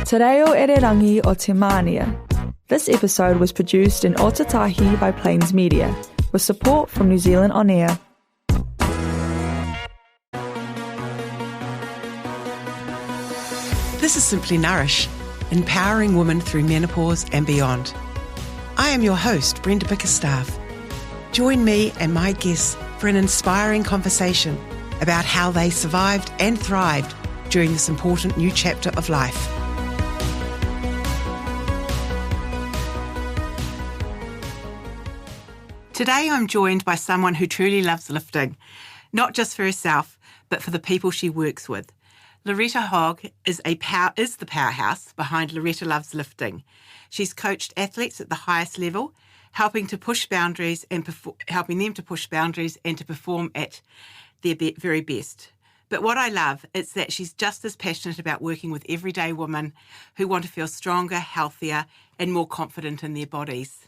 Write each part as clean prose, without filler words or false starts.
Te reo ererangi o te mānia. This episode was produced in Otatahi by Plains Media, with support from New Zealand On Air. This is Simply Nourish, empowering women through menopause and beyond. I am your host, Brenda Bickerstaff. Join me and my guests for an inspiring conversation about how they survived and thrived during this important new chapter of life. Today I'm joined by someone who truly loves lifting, not just for herself, but for the people she works with. Loretta Hogg is the powerhouse behind Loretta Loves Lifting. She's coached athletes at the highest level, helping them to push boundaries and to perform at their very best. But what I love is that she's just as passionate about working with everyday women who want to feel stronger, healthier, and more confident in their bodies.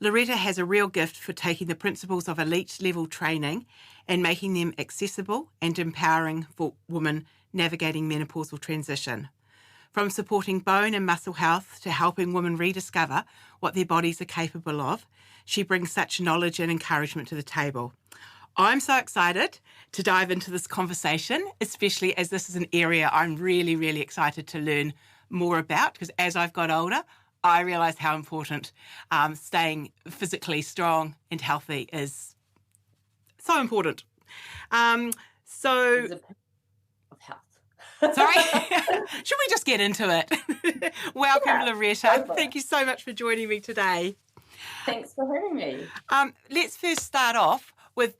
Loretta has a real gift for taking the principles of elite level training and making them accessible and empowering for women navigating menopausal transition. From supporting bone and muscle health to helping women rediscover what their bodies are capable of, she brings such knowledge and encouragement to the table. I'm so excited to dive into this conversation, especially as this is an area I'm really, really excited to learn more about, because as I've got older, I realised how important staying physically strong and healthy is. So important. Sorry, should we just get into it? Welcome, Loretta. Thank you so much for joining me today. Thanks for having me. Let's first start off with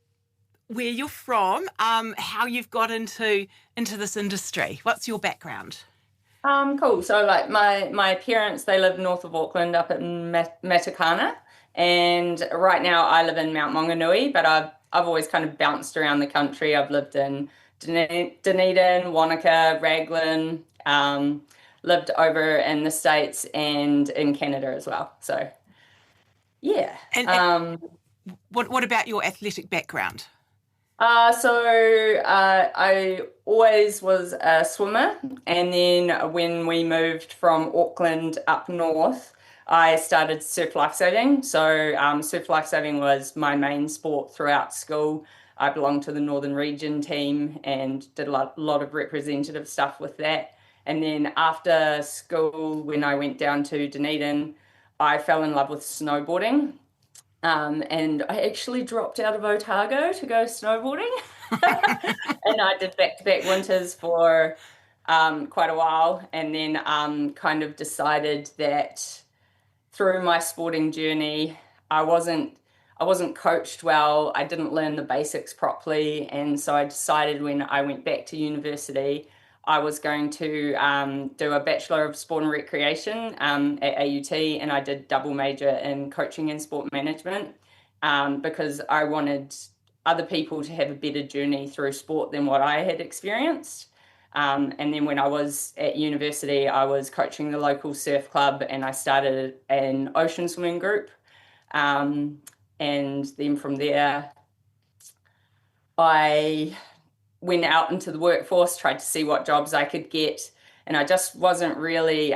where you're from, how you've got into this industry. What's your background? Cool. So, my parents, they live north of Auckland, up in Matakana, and right now I live in Mount Maunganui. But I've always kind of bounced around the country. I've lived in Dunedin, Wanaka, Raglan, lived over in the States and in Canada as well. So, yeah. And what about your athletic background? I always was a swimmer, and then when we moved from Auckland up north, I started surf lifesaving. So surf lifesaving was my main sport throughout school. I belonged to the Northern Region team and did a lot of representative stuff with that. And then after school, when I went down to Dunedin, I fell in love with snowboarding. And I actually dropped out of Otago to go snowboarding. And I did back-to-back winters for quite a while, and then kind of decided that through my sporting journey, I wasn't coached well. I didn't learn the basics properly, and so I decided when I went back to university, I was going to do a Bachelor of Sport and Recreation at AUT, and I did double major in coaching and sport management because I wanted other people to have a better journey through sport than what I had experienced. And then when I was at university, I was coaching the local surf club, and I started an ocean swimming group. And then from there, I went out into the workforce, tried to see what jobs I could get, and I just wasn't really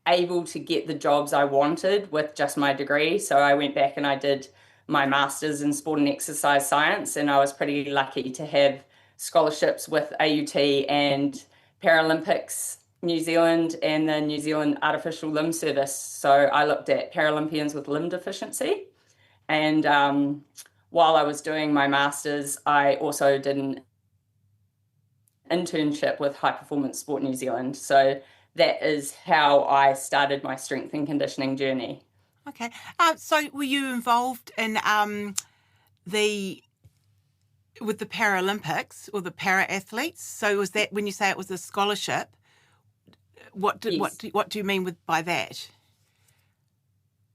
able to get the jobs I wanted with just my degree. So I went back and I did my master's in sport and exercise science, and I was pretty lucky to have scholarships with AUT and Paralympics New Zealand and the New Zealand Artificial Limb Service. So I looked at Paralympians with limb deficiency, and while I was doing my master's, I also did an internship with High Performance Sport New Zealand. So that is how I started my strength and conditioning journey. Okay. So were you involved in with the Paralympics or the para athletes? So was that, when you say it was a scholarship, what do you mean by that?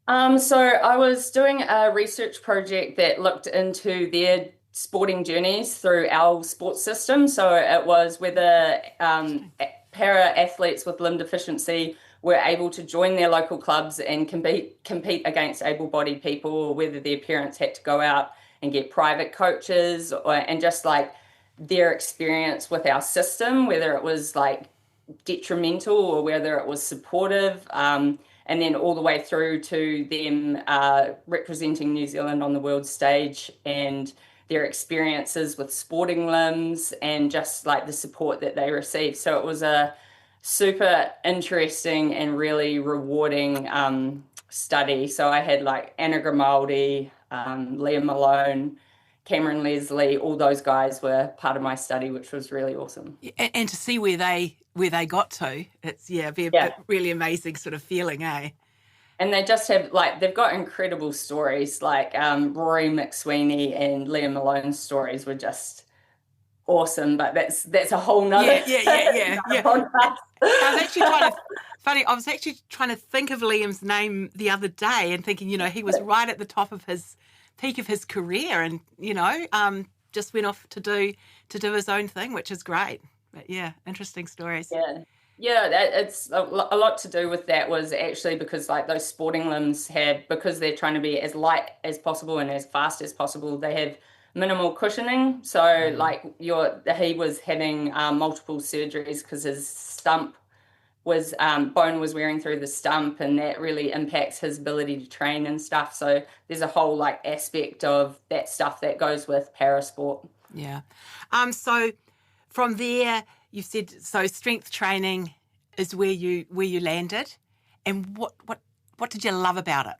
So I was doing a research project that looked into their sporting journeys through our sports system. So it was whether para athletes with limb deficiency were able to join their local clubs and compete against able-bodied people, or whether their parents had to go out and get private coaches, and just like their experience with our system, whether it was like detrimental or whether it was supportive, and then all the way through to them representing New Zealand on the world stage and their experiences with sporting limbs and just like the support that they received. So it was a super interesting and really rewarding study. So I had like Anna Grimaldi, Liam Malone, Cameron Leslie, all those guys were part of my study, which was really awesome. And to see where they got to, it's a really amazing sort of feeling, eh? And they just have they've got incredible stories. Like Rory McSweeney and Liam Malone's stories were just awesome. But that's a whole nother podcast. I was actually trying to think of Liam's name the other day and thinking, he was right at the top of his peak of his career, and just went off to do his own thing, which is great. But yeah, interesting stories. It's a lot to do with that was actually because like those sporting limbs because they're trying to be as light as possible and as fast as possible, they have minimal cushioning. So like he was having multiple surgeries because his stump was bone was wearing through the stump, and that really impacts his ability to train and stuff. So there's a whole like aspect of that stuff that goes with parasport. Yeah. So from there, you said strength training is where you landed, and what did you love about it?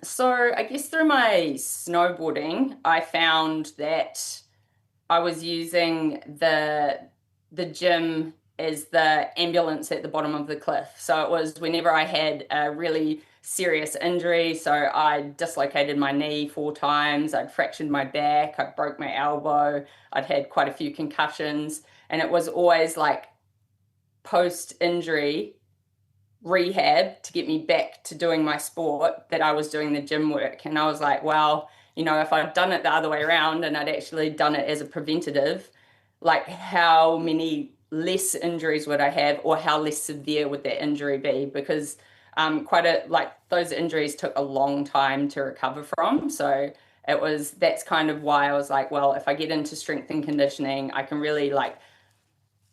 So I guess through my snowboarding, I found that I was using the gym as the ambulance at the bottom of the cliff. So it was whenever I had a really serious injury. So I dislocated my knee 4 times, I'd fractured my back, I broke my elbow, I'd had quite a few concussions, and it was always like post-injury rehab to get me back to doing my sport that I was doing the gym work. And I was like, well, if I'd done it the other way around and I'd actually done it as a preventative, like how many less injuries would I have, or how less severe would that injury be? Because those injuries took a long time to recover from. So that's kind of why I was like, well, if I get into strength and conditioning, I can really like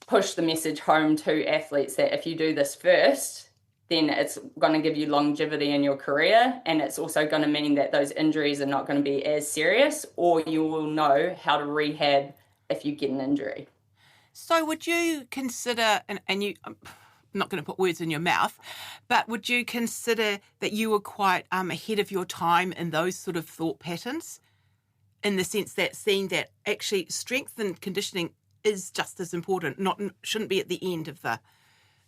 push the message home to athletes that if you do this first, then it's going to give you longevity in your career, and it's also going to mean that those injuries are not going to be as serious, or you will know how to rehab if you get an injury. So would you consider, and you, I'm not going to put words in your mouth, but would you consider that you were quite ahead of your time in those sort of thought patterns, in the sense that seeing that actually strength and conditioning is just as important, shouldn't be at the end of the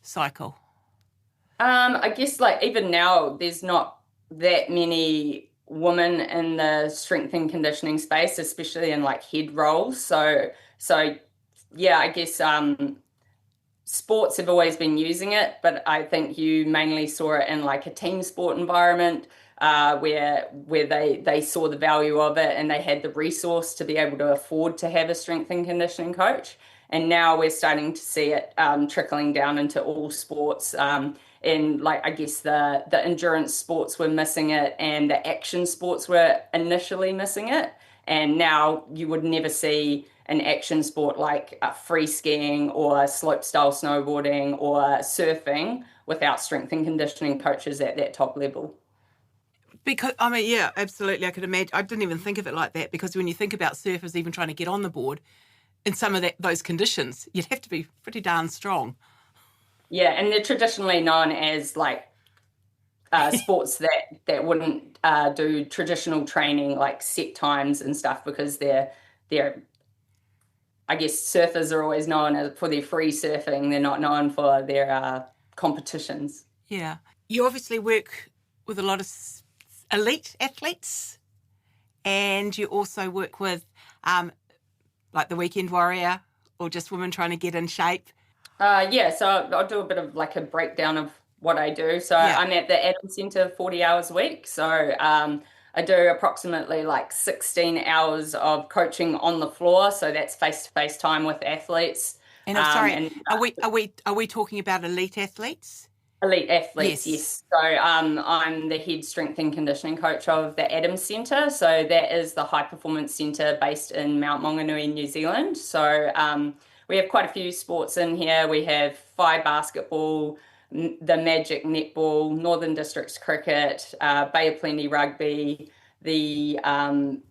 cycle? I guess like even now there's not that many women in the strength and conditioning space, especially in like head roles. So yeah, I guess sports have always been using it, but I think you mainly saw it in like a team sport environment where they saw the value of it and they had the resource to be able to afford to have a strength and conditioning coach. And now we're starting to see it trickling down into all sports. And like, I guess the endurance sports were missing it, and the action sports were initially missing it. And now you would never see an action sport like free skiing or slope style snowboarding or surfing without strength and conditioning coaches at that top level. Because, I mean, yeah, absolutely. I could imagine. I didn't even think of it like that, because when you think about surfers even trying to get on the board in some of those conditions, you'd have to be pretty darn strong. Yeah, and they're traditionally known as like sports that wouldn't do traditional training like set times and stuff, because they're I guess surfers are always known for their free surfing. They're not known for their competitions. Yeah. You obviously work with a lot of elite athletes, and you also work with like the weekend warrior or just women trying to get in shape. So I'll do a bit of like a breakdown of what I do. So I'm at the Adams Centre 40 hours a week. So I do approximately like 16 hours of coaching on the floor. So that's face-to-face time with athletes. And I'm sorry, are we talking about elite athletes? Elite athletes, yes. So I'm the head strength and conditioning coach of the Adams Centre. So that is the high performance centre based in Mount Maunganui, New Zealand. So we have quite a few sports in here. We have Phi basketball, the Magic netball, Northern Districts cricket, Bay of Plenty rugby, the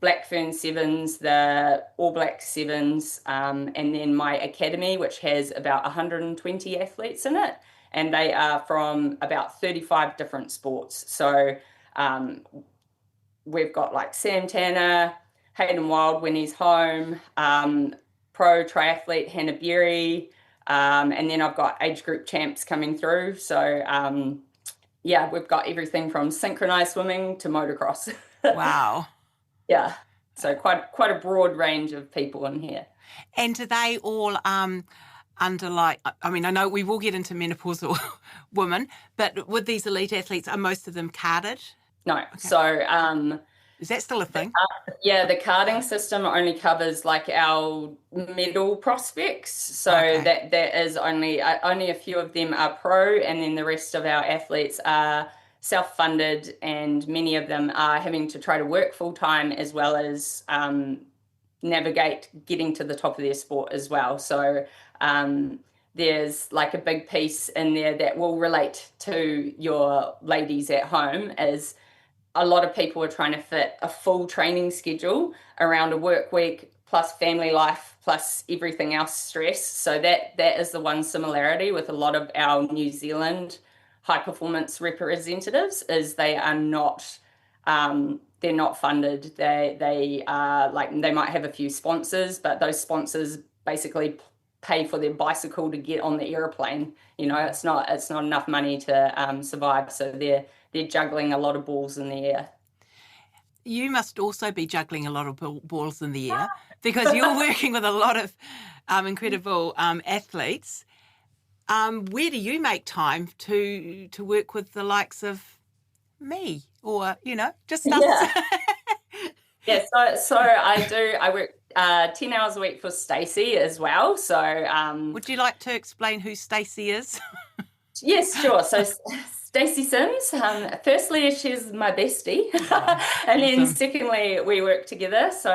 Black Fern Sevens, the All Black Sevens, and then my academy, which has about 120 athletes in it, and they are from about 35 different sports. So we've got like Sam Tanner, Hayden Wild when he's home, pro triathlete Hannah Berry, and then I've got age group champs coming through. So yeah, we've got everything from synchronized swimming to motocross. Wow. Yeah. So quite a broad range of people in here. And do they all under like, I mean, I know we will get into menopausal women, but with these elite athletes, are most of them carded? No. Okay. So is that still a thing? Yeah, the carding system only covers like our medal prospects. So that is only a few of them are pro, and then the rest of our athletes are self-funded, and many of them are having to try to work full-time as well as navigate getting to the top of their sport as well. So there's like a big piece in there that will relate to your ladies at home, as a lot of people are trying to fit a full training schedule around a work week plus family life plus everything else stress. So that is the one similarity with a lot of our New Zealand high performance representatives, is they are not they're not funded. They are like, they might have a few sponsors, but those sponsors basically pay for their bicycle to get on the airplane. You know, it's not enough money to survive. So they're juggling a lot of balls in the air. You must also be juggling a lot of balls in the air, because you're working with a lot of incredible athletes. Where do you make time to work with the likes of me, or, you know, just us? Yeah. So I work 10 hours a week for Stacey as well. So would you like to explain who Stacey is? Yes, sure. So Stacey Sims, firstly, she's my bestie. And then secondly, we work together. So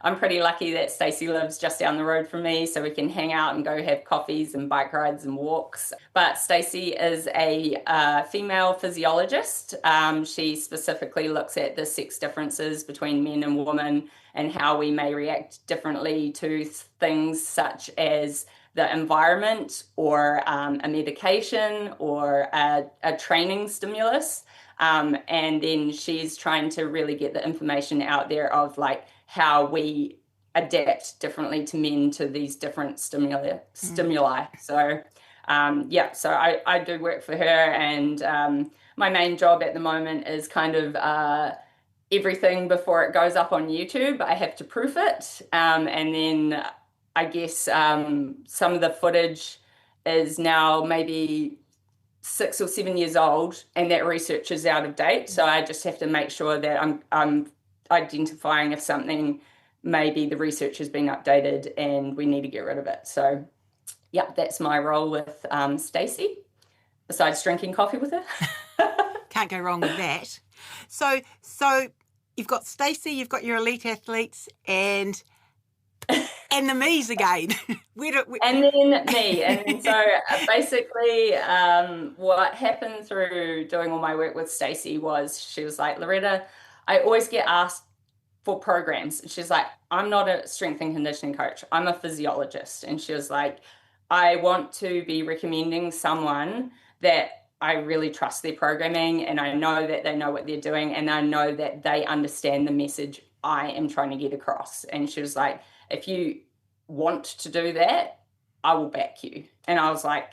I'm pretty lucky that Stacey lives just down the road from me, so we can hang out and go have coffees and bike rides and walks. But Stacey is a female physiologist. She specifically looks at the sex differences between men and women and how we may react differently to things such as the environment or a medication or a training stimulus. And then she's trying to really get the information out there of like how we adapt differently to men to these different stimuli. So so I do work for her, and my main job at the moment is kind of everything before it goes up on YouTube. I have to proof it, and then I guess some of the footage is now maybe 6 or 7 years old, and that research is out of date. So I just have to make sure that I'm identifying if something, maybe the research has been updated and we need to get rid of it. So yeah, that's my role with Stacey, besides drinking coffee with her. Can't go wrong with that. So you've got Stacey, you've got your elite athletes, and the me's again. And then me. And so basically what happened through doing all my work with Stacey was, she was like, Loretta, I always get asked for programs. And she's like, I'm not a strength and conditioning coach. I'm a physiologist. And she was like, I want to be recommending someone that I really trust their programming, and I know that they know what they're doing, and I know that they understand the message I am trying to get across. And she was like, if you want to do that, I will back you. And I was like,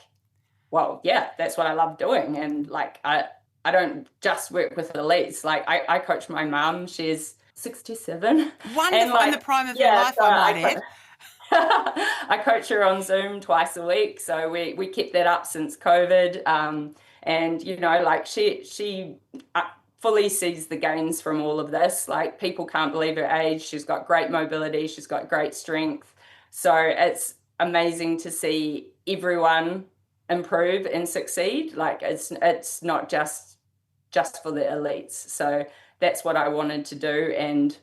well, yeah, that's what I love doing. And like, I don't just work with elites. Like I coach my mum. She's 67. Wonderful. Like, in the prime of your life, so I might add. I coach her on Zoom twice a week. So we kept that up since COVID. And, you know, like she fully sees the gains from all of this. Like, people can't believe her age. She's got great mobility. She's got great strength. So it's amazing to see everyone improve and succeed. Like, it's not just for the elites. So that's what I wanted to do. And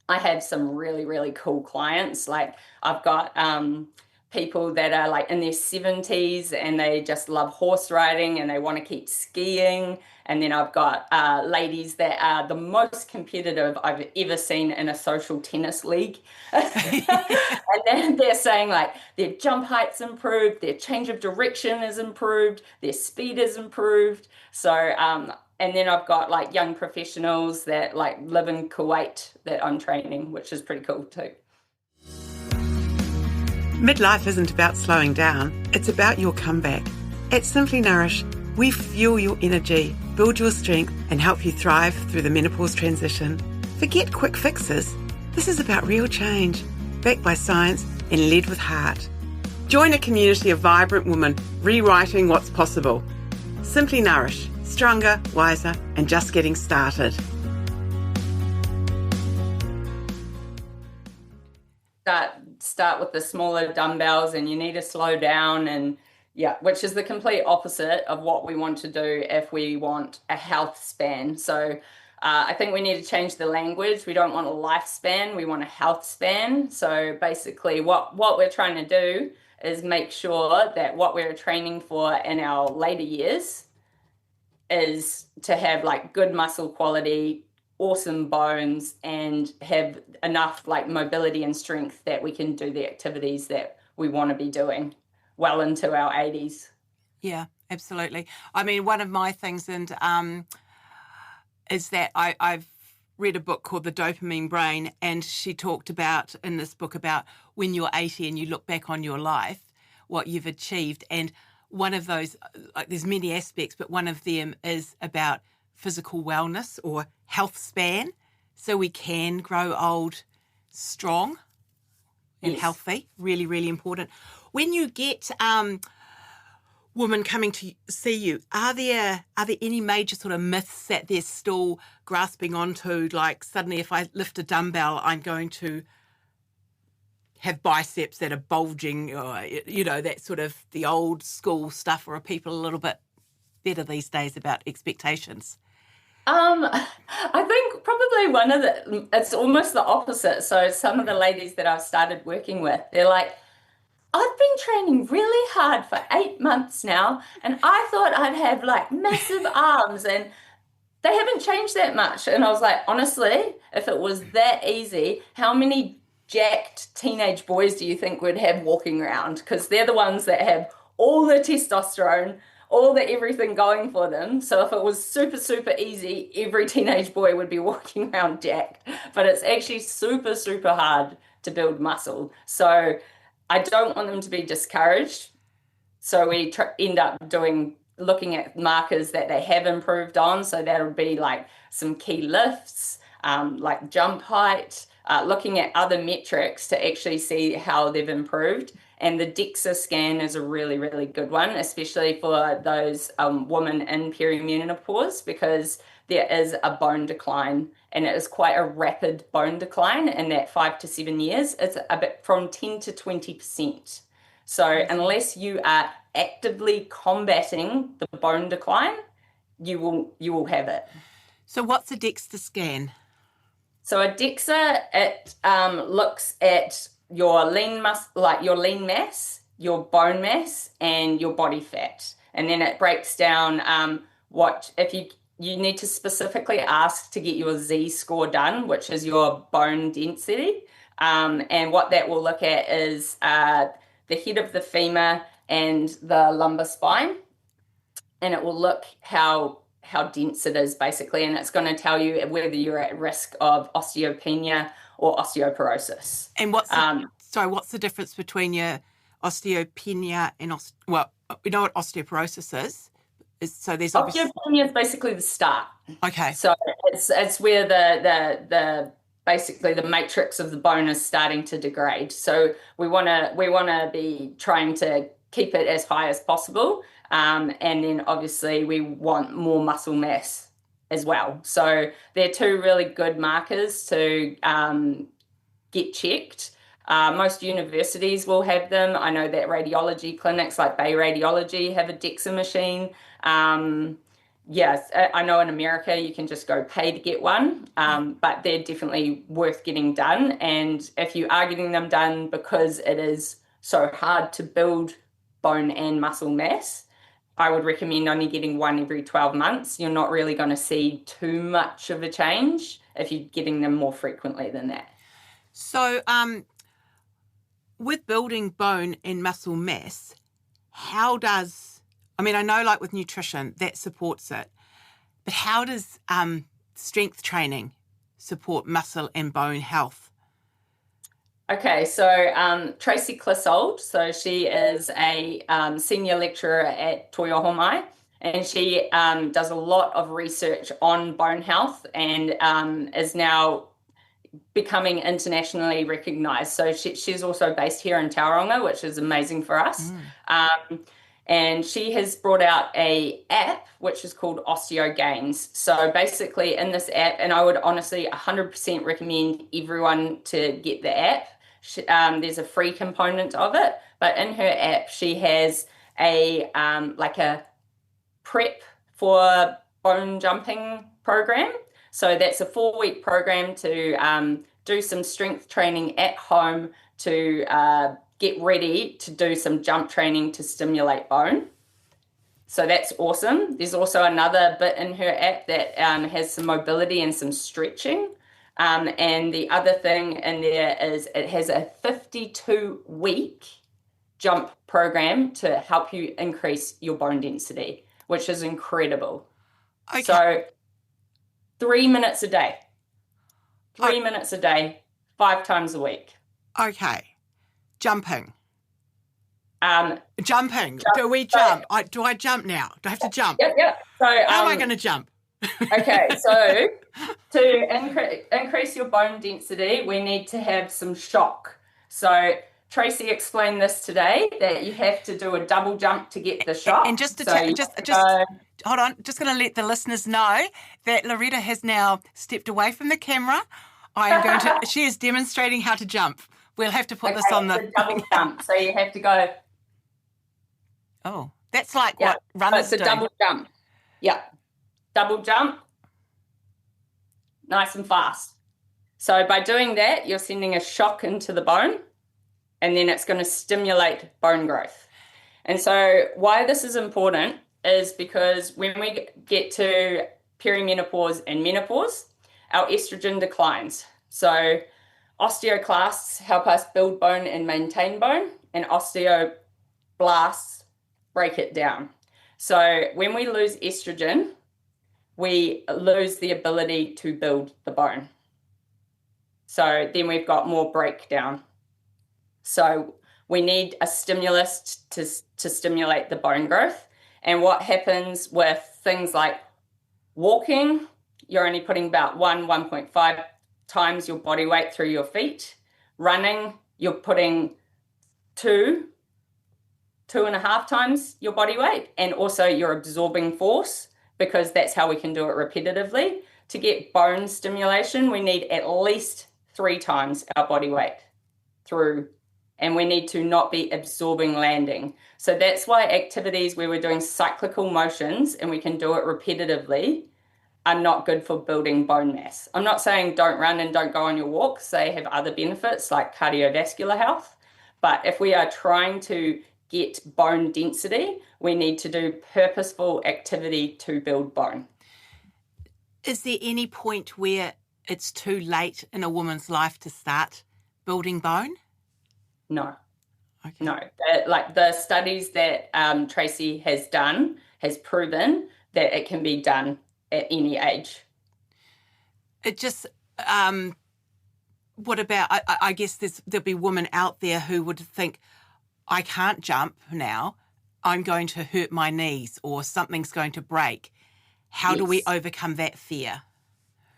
I have some really, really cool clients. Like, I've got people that are like in their 70s and they just love horse riding and they want to keep skiing. And then I've got ladies that are the most competitive I've ever seen in a social tennis league. And then they're saying like their jump height's improved, their change of direction is improved, their speed is improved. So, and then I've got like young professionals that like live in Kuwait that I'm training, which is pretty cool too. Midlife isn't about slowing down, it's about your comeback. At Simply Nourish, we fuel your energy, build your strength, and help you thrive through the menopause transition. Forget quick fixes. This is about real change, backed by science and led with heart. Join a community of vibrant women rewriting what's possible. Simply Nourish, stronger, wiser, and just getting started. Start with the smaller dumbbells, and you need to slow down, and which is the complete opposite of what we want to do if we want a health span. So I think we need to change the language. We don't want a lifespan, we want a health span. So basically what we're trying to do is make sure that what we're training for in our later years is to have like good muscle quality, awesome bones, and have enough like mobility and strength that we can do the activities that we want to be doing well into our 80s. Yeah, absolutely. I mean, one of my things is that I've read a book called The Dopamine Brain, and she talked about in this book about when you're 80 and you look back on your life, what you've achieved. And one of those, like there's many aspects, but one of them is about physical wellness or health span, so we can grow old strong and healthy. Really, really important. When you get women coming to see you, are there any major sort of myths that they're still grasping onto? Like suddenly if I lift a dumbbell, I'm going to have biceps that are bulging, or, you know, that sort of the old school stuff, or are people a little bit better these days about expectations? I think probably it's almost the opposite. So some of the ladies that I've started working with, they're like, I've been training really hard for 8 months now, and I thought I'd have like massive arms, and they haven't changed that much. And I was like, honestly, if it was that easy, how many jacked teenage boys do you think would have walking around? Because they're the ones that have all the testosterone, all the everything going for them. So if it was super, super easy, every teenage boy would be walking around jacked. But it's actually super, super hard to build muscle. So I don't want them to be discouraged. So we end up looking at markers that they have improved on. So that'll be like some key lifts, like jump height, looking at other metrics to actually see how they've improved. And the DEXA scan is a really, really good one, especially for those women in perimenopause, because there is a bone decline, and it is quite a rapid bone decline in that 5 to 7 years. It's a bit from 10 to 20%. So unless you are actively combating the bone decline, you will have it. So what's a DEXA scan? So a DEXA, it looks at your lean mass, your bone mass, and your body fat. And then it breaks down if you need to specifically ask to get your Z score done, which is your bone density. And what that will look at is the head of the femur and the lumbar spine. And it will look how dense it is, basically. And it's going to tell you whether you're at risk of osteopenia or osteoporosis. And what's the difference between your osteopenia and we know what osteoporosis is. So there's osteopenia is basically the start. Okay. So it's where the basically the matrix of the bone is starting to degrade. So we want to be trying to keep it as high as possible, and then obviously we want more muscle mass as well. So they're two really good markers to get checked. Most universities will have them. I know that radiology clinics like Bay Radiology have a DEXA machine. Yes, I know in America you can just go pay to get one, but they're definitely worth getting done. And if you are getting them done because it is so hard to build bone and muscle mass, I would recommend only getting one every 12 months. You're not really going to see too much of a change if you're getting them more frequently than that. So with building bone and muscle mass, how does, I mean, I know like with nutrition, that supports it, but how does strength training support muscle and bone health? Okay, so Tracy Clissold, so she is a senior lecturer at Toyohomai, and she does a lot of research on bone health and is now becoming internationally recognized. So she's also based here in Tauranga, which is amazing for us. And she has brought out a app which is called Osteo Gains. So basically in this app, and I would honestly 100% recommend everyone to get the app. There's a free component of it, but in her app she has a like a prep for bone jumping program. So that's a 4-week program to do some strength training at home to get ready to do some jump training to stimulate bone. So that's awesome. There's also another bit in her app that has some mobility and some stretching. And the other thing in there is it has a 52-week jump program to help you increase your bone density, which is incredible. Okay. So 3 minutes a day. 3 minutes a day, 5 times a week. Okay. Jumping. Jumping. Jump. Do we jump? Do I jump now? Do I have to jump? Yeah. So how am I going to jump? Okay, so to increase your bone density, we need to have some shock. So Tracy explained this today, that you have to do a double jump to get the shock. And just hold on, just going to let the listeners know that Loretta has now stepped away from the camera. She is demonstrating how to jump. We'll have to put this on the double jump. So you have to go. Oh, that's like what runners do. It's a double jump. Yeah. Double jump. Nice and fast. So by doing that, you're sending a shock into the bone, and then it's going to stimulate bone growth. And so why this is important is because when we get to perimenopause and menopause, our estrogen declines. So osteoclasts help us build bone and maintain bone, and osteoblasts break it down. So when we lose estrogen, we lose the ability to build the bone. So then we've got more breakdown. So we need a stimulus to stimulate the bone growth. And what happens with things like walking, you're only putting about 1.5 times your body weight through your feet. Running, you're putting 2.5 times your body weight, and also you're absorbing force, because that's how we can do it repetitively. To get bone stimulation, we need at least 3 times our body weight through, and we need to not be absorbing landing. So that's why activities where we're doing cyclical motions and we can do it repetitively are not good for building bone mass. I'm not saying don't run and don't go on your walks. They have other benefits like cardiovascular health. But if we are trying to get bone density, we need to do purposeful activity to build bone. Is there any point where it's too late in a woman's life to start building bone? No. Okay. No. Like the studies that Tracy has done has proven that it can be done at any age. It just, what about, I guess there'll be women out there who would think, I can't jump now, I'm going to hurt my knees or something's going to break. How do we overcome that fear?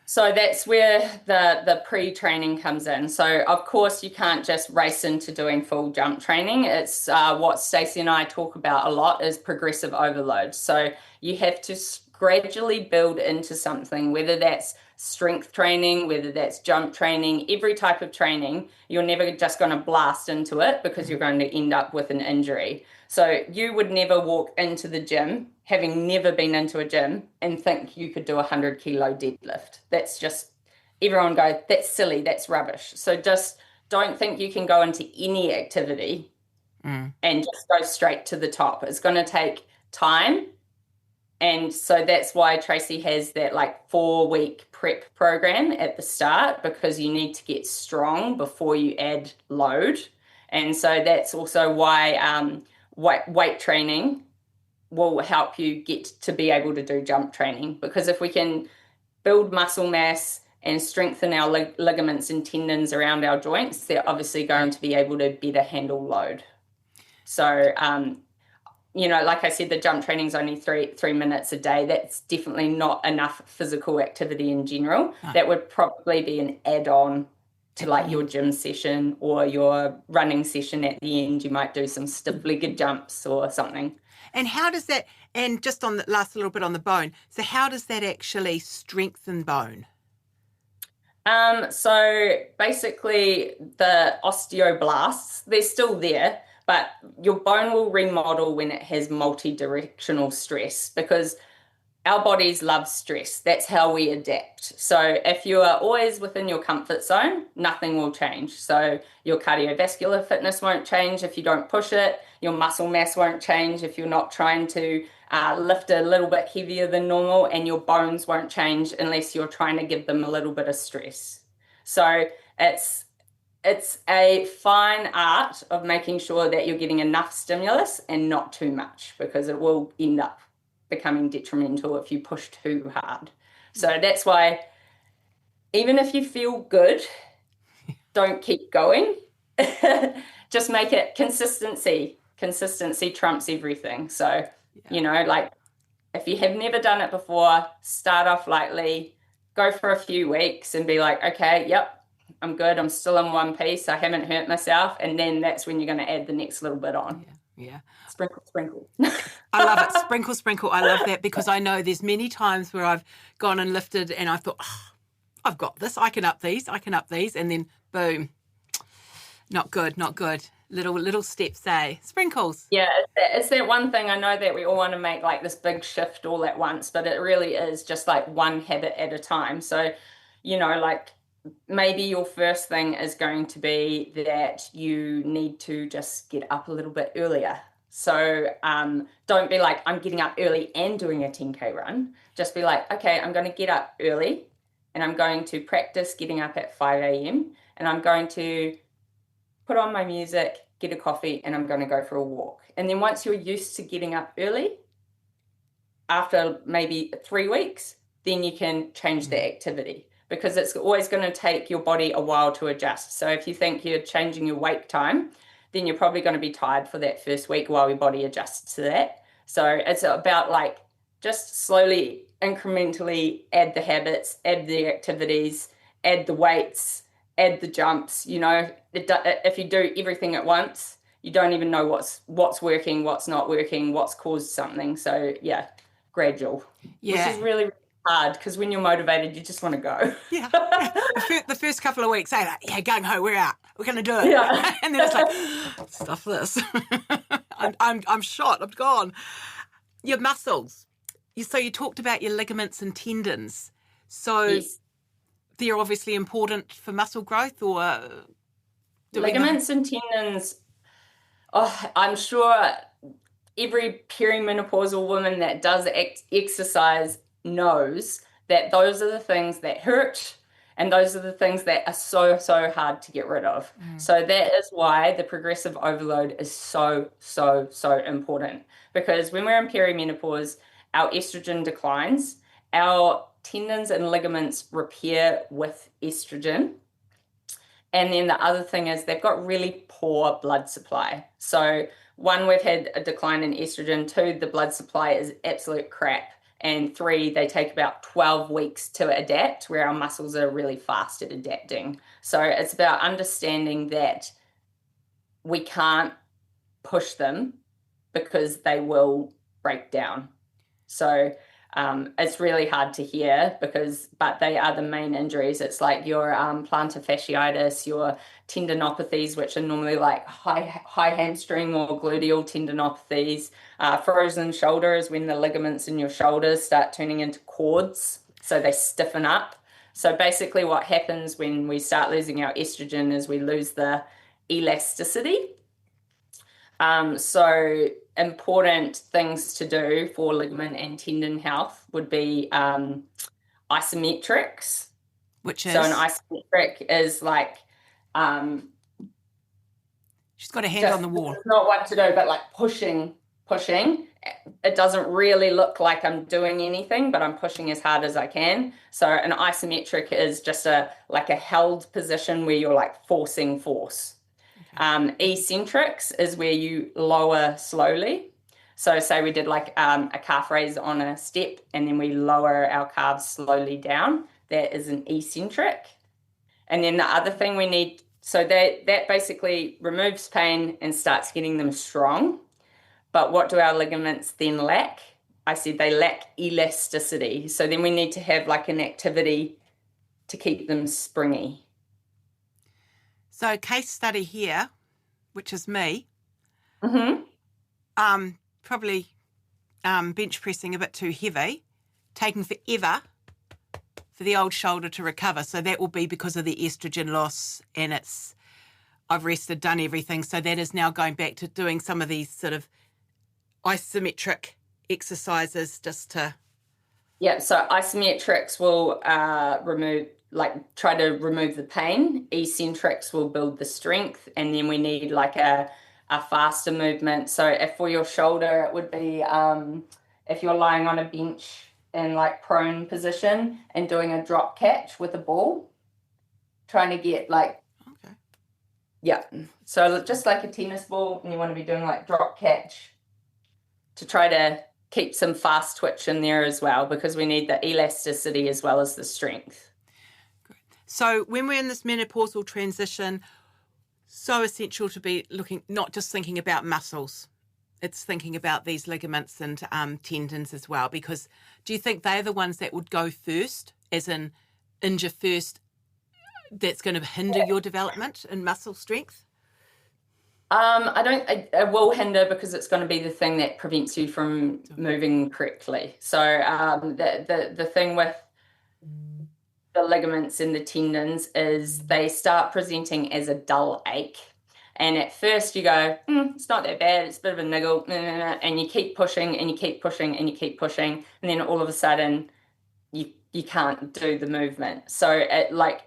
So that's where the pre-training comes in. So of course you can't just race into doing full jump training. It's what Stacey and I talk about a lot is progressive overload. So you have to gradually build into something, whether that's strength training, whether that's jump training, every type of training. You're never just going to blast into it because you're going to end up with an injury. So you would never walk into the gym, having never been into a gym, and think you could do a 100-kilo deadlift. That's just, everyone goes, that's silly, that's rubbish. So just don't think you can go into any activity and just go straight to the top. It's going to take time. And so that's why Tracy has that like 4-week prep program at the start, because you need to get strong before you add load. And so that's also why weight training will help you get to be able to do jump training, because if we can build muscle mass and strengthen our ligaments and tendons around our joints, they're obviously going to be able to better handle load. So, like I said, the jump training is only three minutes a day. That's definitely not enough physical activity in general. No. That would probably be an add-on to like your gym session or your running session at the end. You might do some stiff-legged jumps or something. And how does that, and just on the last little bit on the bone, so how does that actually strengthen bone? So basically the osteoblasts, they're still there, but your bone will remodel when it has multi-directional stress, because our bodies love stress. That's how we adapt. So if you are always within your comfort zone, nothing will change. So your cardiovascular fitness won't change if you don't push it. Your muscle mass won't change if you're not trying to lift a little bit heavier than normal, and your bones won't change unless you're trying to give them a little bit of stress. So it's a fine art of making sure that you're getting enough stimulus and not too much, because it will end up becoming detrimental if you push too hard. So that's why even if you feel good, don't keep going. Just make it consistency. Consistency trumps everything. So, like if you have never done it before, start off lightly, go for a few weeks and be like, okay, yep, I'm good. I'm still in one piece. I haven't hurt myself. And then that's when you're going to add the next little bit on. Yeah. Sprinkle, sprinkle. I love it. Sprinkle, sprinkle. I love that, because I know there's many times where I've gone and lifted and I thought, I've got this. I can up these. And then boom. Not good. Little steps, eh? Sprinkles. Yeah, it's that one thing. I know that we all want to make like this big shift all at once, but it really is just like one habit at a time. So, like maybe your first thing is going to be that you need to just get up a little bit earlier. So don't be like, I'm getting up early and doing a 10K run. Just be like, okay, I'm going to get up early and I'm going to practice getting up at 5 a.m. and I'm going to put on my music, get a coffee, and I'm going to go for a walk. And then once you're used to getting up early, after maybe 3 weeks, then you can change the activity, because it's always going to take your body a while to adjust. So if you think you're changing your wake time, then you're probably going to be tired for that first week while your body adjusts to that. So it's about like just slowly, incrementally add the habits, add the activities, add the weights, add the jumps. If you do everything at once, you don't even know what's working, what's not working, what's caused something. So yeah, gradual. Yeah. Which is really, really hard, because when you're motivated, you just want to go. Yeah. The first couple of weeks, like, yeah, gung ho, we're out. We're going to do it. Yeah. And then it's like, stuff this. I'm shot. I'm gone. Your muscles. So you talked about your ligaments and tendons. So Yes. They're obviously important for muscle growth, or ligaments and tendons. Oh, I'm sure every perimenopausal woman that does exercise knows that those are the things that hurt, and those are the things that are so hard to get rid of. So that is why the progressive overload is so important, because when we're in perimenopause, our estrogen declines, our tendons and ligaments repair with estrogen. And then the other thing is they've got really poor blood supply. So 1, we've had a decline in estrogen. 2, the blood supply is absolute crap. And 3, they take about 12 weeks to adapt, where our muscles are really fast at adapting. So it's about understanding that we can't push them because they will break down. So it's really hard to hear, but they are the main injuries. It's like your plantar fasciitis, your tendinopathies, which are normally like high hamstring or gluteal tendinopathies. Frozen shoulder is when the ligaments in your shoulders start turning into cords, so they stiffen up. So basically what happens when we start losing our estrogen is we lose the elasticity. So important things to do for ligament and tendon health would be isometrics. Which So an is, isometric is like she's got a hand just on the wall. not what to do, but like pushing. It doesn't really look like I'm doing anything, but I'm pushing as hard as I can. So an isometric is just a held position where you're like forcing force. Eccentrics is where you lower slowly. So say we did like a calf raise on a step and then we lower our calves slowly down. That is an eccentric. And then the other thing we need, so that basically removes pain and starts getting them strong. But what do our ligaments then lack? I said they lack elasticity. So then we need to have like an activity to keep them springy. So case study here, which is me, probably bench pressing a bit too heavy, taking forever for the old shoulder to recover. So that will be because of the estrogen loss, and I've rested, done everything. So that is now going back to doing some of these sort of isometric exercises just to... Yeah, so isometrics will try to remove the pain. Eccentrics will build the strength, and then we need like a faster movement. So if for your shoulder, it would be if you're lying on a bench in like prone position and doing a drop catch with a ball, trying to get like, Okay. Yeah. So just like a tennis ball, and you want to be doing like drop catch to try to keep some fast twitch in there as well, because we need the elasticity as well as the strength. Great. So when we're in this menopausal transition, so essential to be not just thinking about muscles, it's thinking about these ligaments and tendons as well, because do you think they're the ones that would go first, as in injure first, that's going to hinder your development and muscle strength? It will hinder, because it's going to be the thing that prevents you from moving correctly. So the thing with the ligaments and the tendons is they start presenting as a dull ache. And at first you go, it's not that bad, it's a bit of a niggle, and you keep pushing and you keep pushing and you keep pushing, and then all of a sudden you can't do the movement. So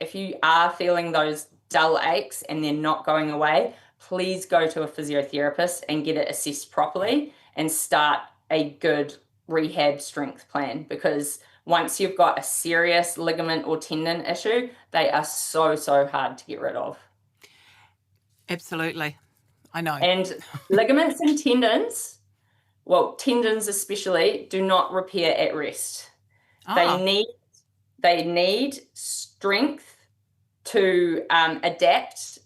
if you are feeling those dull aches and they're not going away, please go to a physiotherapist and get it assessed properly and start a good rehab strength plan, because once you've got a serious ligament or tendon issue, they are so hard to get rid of. Absolutely. I know. And ligaments and tendons, well, tendons especially, do not repair at rest. They need strength to adapt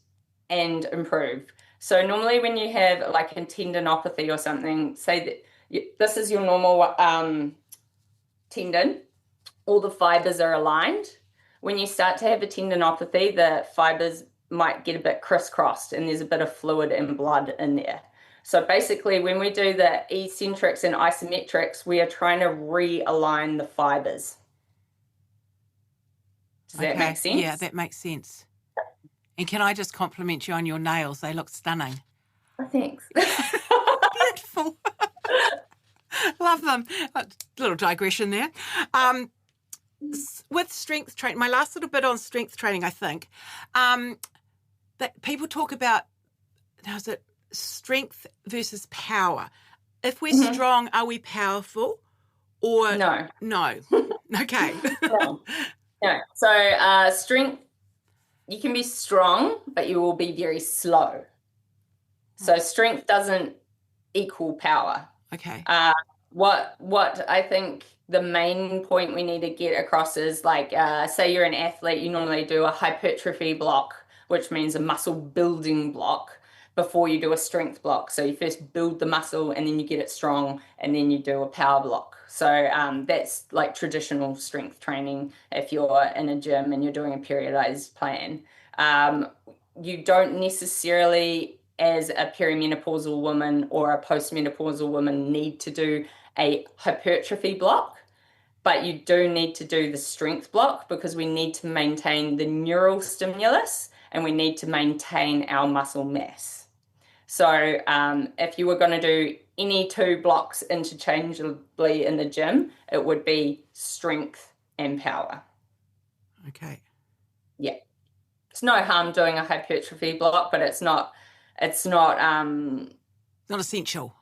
and improve. So normally when you have like a tendinopathy or something, say that this is your normal tendon, all the fibers are aligned. When you start to have a tendinopathy, the fibers might get a bit crisscrossed and there's a bit of fluid and blood in there. So basically when we do the eccentrics and isometrics, we are trying to realign the fibers. Does that make sense? Yeah, that makes sense. And can I just compliment you on your nails? They look stunning. Oh, thanks. Beautiful. Love them. A little digression there. With strength training, my last little bit on strength training, I think, that people talk about, how's it, strength versus power. If we're strong, are we powerful? Or no? Okay. No. So strength, you can be strong, but you will be very slow. So strength doesn't equal power. Okay. What I think the main point we need to get across is like, say you're an athlete, you normally do a hypertrophy block, which means a muscle building block, before you do a strength block. So you first build the muscle and then you get it strong and then you do a power block. So that's like traditional strength training if you're in a gym and you're doing a periodized plan. You don't necessarily, as a perimenopausal woman or a postmenopausal woman, need to do a hypertrophy block, but you do need to do the strength block, because we need to maintain the neural stimulus and we need to maintain our muscle mass. So if you were going to do any two blocks interchangeably in the gym, it would be strength and power. Okay. Yeah. It's no harm doing a hypertrophy block, but it's not Not essential.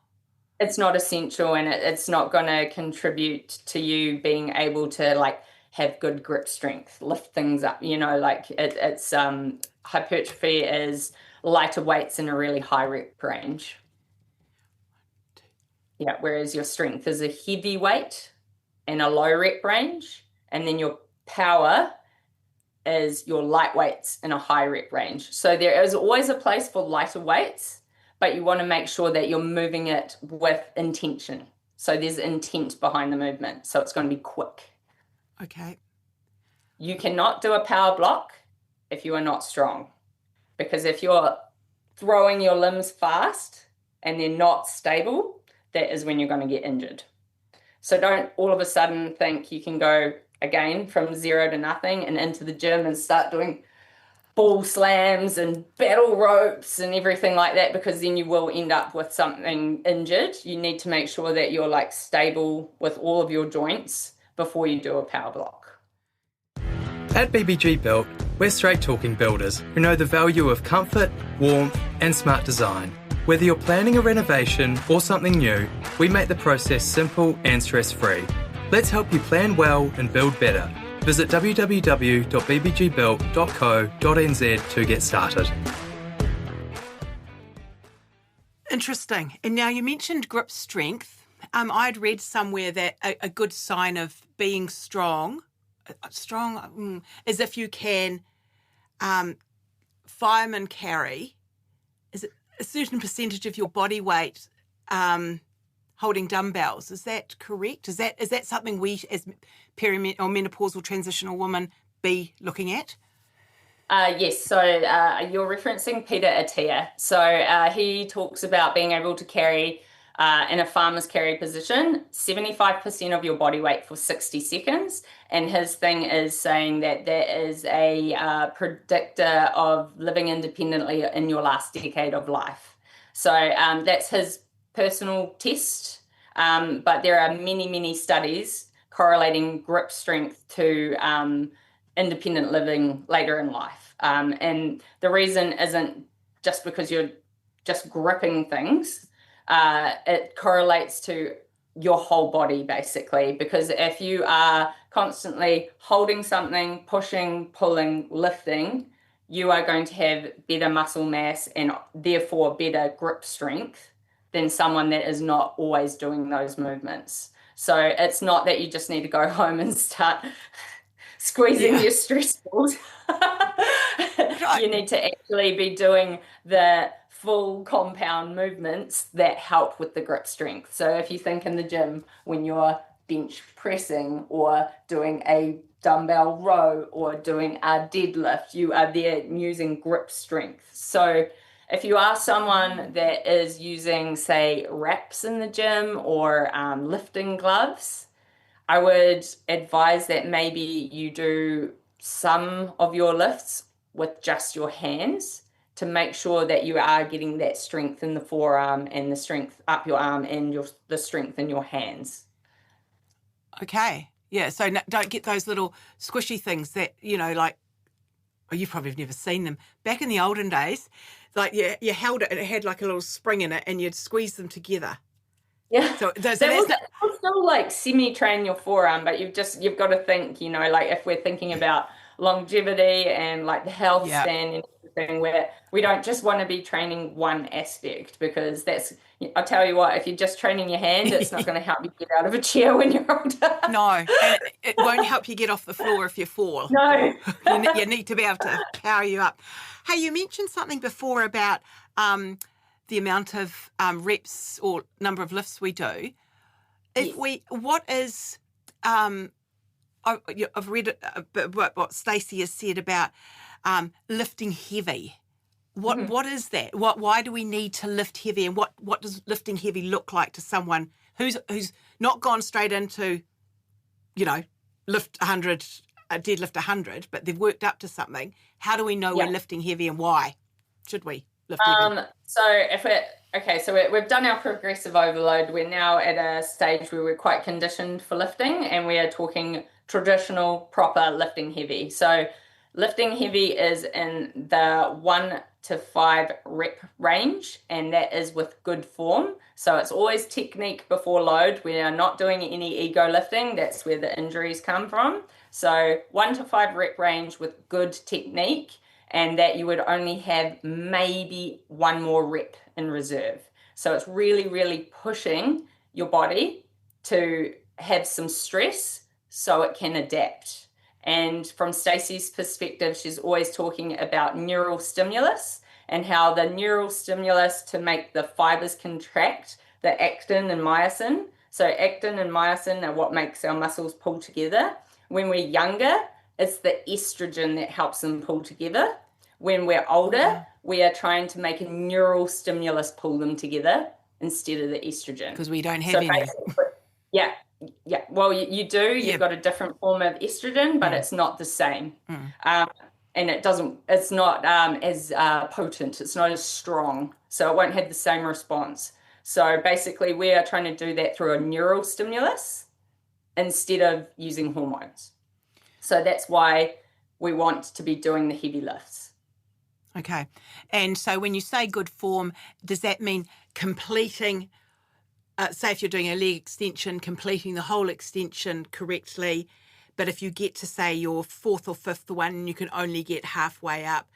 It's not essential, and it's not going to contribute to you being able to like have good grip strength, lift things up, like it's hypertrophy is lighter weights in a really high rep range. Yeah, whereas your strength is a heavy weight and a low rep range, and then your power is your light weights in a high rep range. So there is always a place for lighter weights, but you want to make sure that you're moving it with intention. So there's intent behind the movement. So it's going to be quick. Okay. You cannot do a power block if you are not strong, because if you're throwing your limbs fast and they're not stable, that is when you're going to get injured. So don't all of a sudden think you can go again from 0 to nothing and into the gym and start doing ball slams and battle ropes and everything like that, because then you will end up with something injured. You need to make sure that you're like stable with all of your joints before you do a power block. At BBG Built, we're straight talking builders who know the value of comfort, warmth and smart design. Whether you're planning a renovation or something new, we make the process simple and stress-free. Let's help you plan well and build better. Visit www.bbgbuilt.co.nz to get started. Interesting. And now you mentioned grip strength. I'd read somewhere that a good sign of being strong is if you can fireman carry, is it a certain percentage of your body weight holding dumbbells. Is that correct? Is that something we as menopausal transitional women be looking at? Yes, so you're referencing Peter Attia. So he talks about being able to carry in a farmer's carry position 75% of your body weight for 60 seconds. And his thing is saying that is a predictor of living independently in your last decade of life. So that's his personal test. But there are many, many studies correlating grip strength to independent living later in life. And the reason isn't just because you're just gripping things. It correlates to your whole body, basically, because if you are constantly holding something, pushing, pulling, lifting, you are going to have better muscle mass and therefore better grip strength than someone that is not always doing those movements. So it's not that you just need to go home and start squeezing your stress balls. You need to actually be doing the full compound movements that help with the grip strength. So if you think in the gym when you're bench pressing or doing a dumbbell row or doing a deadlift, you are there using grip strength. So if you are someone that is using, say, wraps in the gym or lifting gloves, I would advise that maybe you do some of your lifts with just your hands to make sure that you are getting that strength in the forearm and the strength up your arm and the strength in your hands. Okay. Yeah, so don't get those little squishy things that, like, you probably have never seen them. Back in the olden days, like you held it and it had like a little spring in it and you'd squeeze them together. Yeah. So that will still like semi-train your forearm, but you've got to think, like if we're thinking about longevity and like the health span and everything, where we don't just want to be training one aspect, because I'll tell you what, if you're just training your hand, it's not going to help you get out of a chair when you're older. No, and it won't help you get off the floor if you fall. No. You need to be able to power you up. Hey, you mentioned something before about the amount of reps or number of lifts we do. I've read what Stacey has said about lifting heavy. What is that? Why do we need to lift heavy, and what does lifting heavy look like to someone who's not gone straight into, lift 100, deadlift 100, but they've worked up to something? How do we know we're lifting heavy, and why should we? lift heavy? We've done our progressive overload. We're now at a stage where we're quite conditioned for lifting, and we are talking traditional, proper lifting heavy. So lifting heavy is in the 1 to 5 rep range, and that is with good form. So it's always technique before load. We are not doing any ego lifting. That's where the injuries come from. So 1 to 5 rep range with good technique, and that you would only have maybe one more rep in reserve. So it's really, really pushing your body to have some stress so it can adapt. And from Stacey's perspective, she's always talking about neural stimulus and how the neural stimulus to make the fibers contract, the actin and myosin. So actin and myosin are what makes our muscles pull together. When we're younger, it's the estrogen that helps them pull together. When we're older, we are trying to make a neural stimulus pull them together instead of the estrogen. Because we don't have any. Yeah. Well, you do. You've got a different form of estrogen, but it's not the same. And it's not as potent. It's not as strong. So it won't have the same response. So basically, we are trying to do that through a neural stimulus instead of using hormones. So that's why we want to be doing the heavy lifts. Okay. And so when you say good form, does that mean completing, say if you're doing a leg extension, completing the whole extension correctly, but if you get to, say, your 4th or 5th one and you can only get halfway up,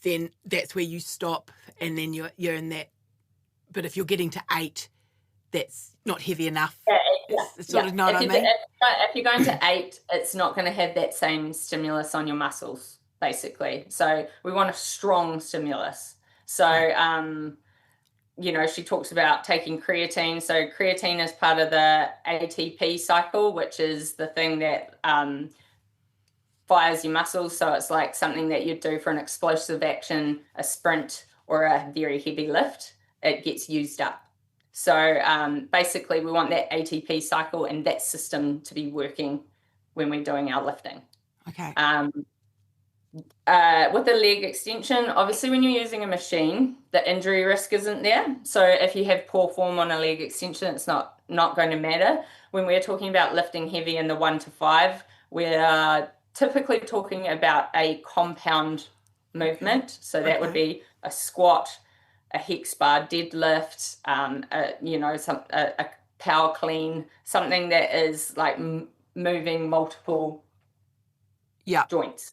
then that's where you stop and then you're in that. But if you're getting to 8, that's not heavy enough. It's sort of, know what I mean? If you're going to 8, it's not going to have that same stimulus on your muscles, basically. So we want a strong stimulus. So, she talks about taking creatine. So creatine is part of the ATP cycle, which is the thing that fires your muscles. So it's like something that you do for an explosive action, a sprint, or a very heavy lift. It gets used up. So basically we want that ATP cycle and that system to be working when we're doing our lifting. Okay. With the leg extension, obviously when you're using a machine, the injury risk isn't there. So if you have poor form on a leg extension, it's not going to matter. When we're talking about lifting heavy in the 1 to 5, we're typically talking about a compound movement. So that would be a squat, a hex bar deadlift, a power clean, something that is like moving multiple joints.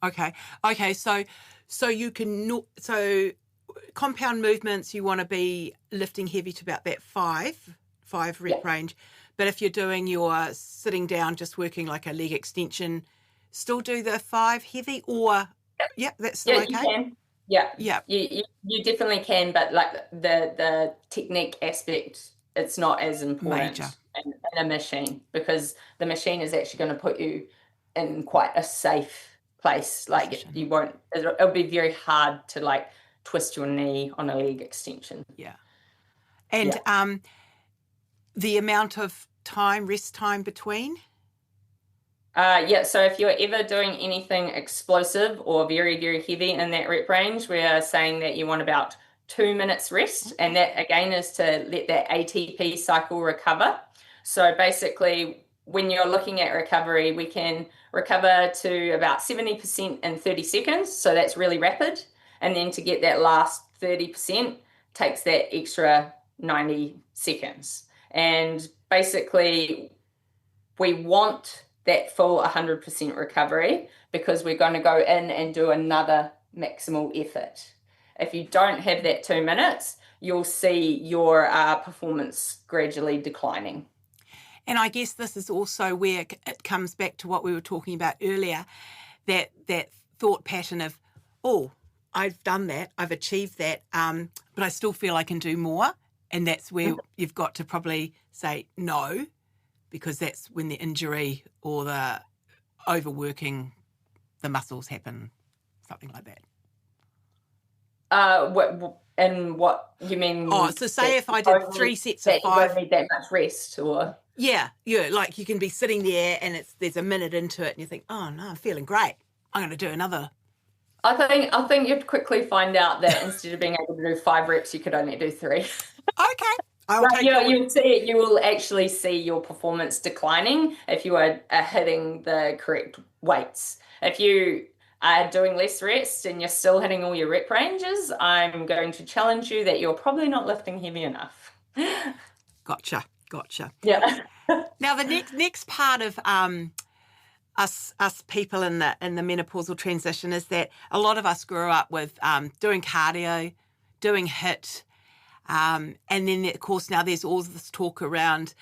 Okay. So you can compound movements, you want to be lifting heavy to about that 5 rep range. But if you're doing your sitting down, just working like a leg extension, still do the 5 heavy, or that's still okay. You can. You definitely can, but like the technique aspect, it's not as important in a machine, because the machine is actually going to put you in quite a safe place. Like it'll be very hard to like twist your knee on a leg extension. And the amount of rest time between? So if you're ever doing anything explosive or very, very heavy in that rep range, we are saying that you want about 2 minutes rest. And that again is to let that ATP cycle recover. So basically when you're looking at recovery, we can recover to about 70% in 30 seconds. So that's really rapid. And then to get that last 30% takes that extra 90 seconds. And basically we want that full 100% recovery, because we're going to go in and do another maximal effort. If you don't have that 2 minutes, you'll see your performance gradually declining. And I guess this is also where it comes back to what we were talking about earlier, that thought pattern of, I've done that, I've achieved that, but I still feel I can do more. And that's where you've got to probably say no, because that's when the injury or the overworking the muscles happen, something like that. What you mean? So say if I did 3 sets of 5, you don't need that much rest, or like you can be sitting there and there's a minute into it and you think, oh no, I'm feeling great, I'm going to do another I think you'd quickly find out that instead of being able to do 5 reps, you could only do 3. Okay. I'll take you will actually see your performance declining if you are hitting the correct weights. If you are doing less reps and you're still hitting all your rep ranges, I'm going to challenge you that you're probably not lifting heavy enough. Gotcha. Yeah. Now the next part of us people in the menopausal transition is that a lot of us grew up with doing cardio, doing HIIT, and then of course now there's all this talk around